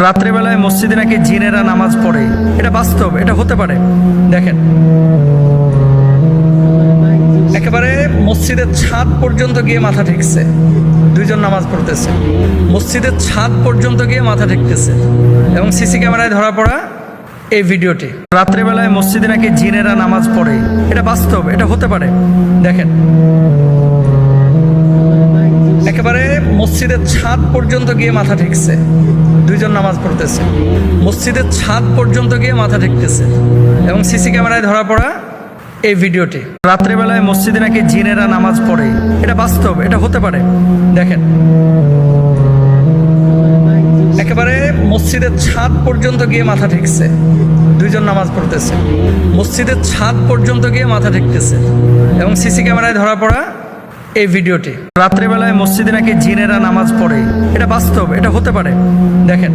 রাত্রিবেলায় মসজিদে নাকি জিনেরা নামাজ পড়ে, এটা বাস্তব, এটা হতে পারে। দেখেন, একেবারে মসজিদের ছাদ পর্যন্ত গিয়ে মাথা ঠেকছে, দুইজন নামাজ পড়তেছে, মসজিদের ছাদ পর্যন্ত গিয়ে মাথা ঠেকতেছে এবং সিসি ক্যামেরায় ধরা পড়া এই ভিডিওটি। রাত্রিবেলায় মসজিদে নাকি জিনেরা নামাজ পড়ে, এটা বাস্তব, এটা হতে পারে। দেখেন, একেবারে মসজিদের ছাদ পর্যন্ত গিয়ে মাথা ঠেকছে, দুইজন নামাজ পড়তেছে, মসজিদের ছাদ পর্যন্ত গিয়ে মাথা ঠেকতেছে এবং সিসি ক্যামেরায় ধরা পড়া এই ভিডিওটি। রাত্রিবেলায় মসজিদে নাকি জিনেরা নামাজ পড়ে, এটা বাস্তব, এটা হতে পারে। দেখেন, একেবারে মসজিদের ছাদ পর্যন্ত গিয়ে মাথা ঠেকছে, দুইজন নামাজ পড়তেছে, মসজিদের ছাদ পর্যন্ত গিয়ে মাথা ঠেকতেছে এবং সিসি ক্যামেরায় ধরা পড়া এই ভিডিওটি। রাত্রিবেলায় মসজিদে নাকি জিনেরা নামাজ পড়ে, এটা বাস্তব, এটা হতে পারে। দেখেন।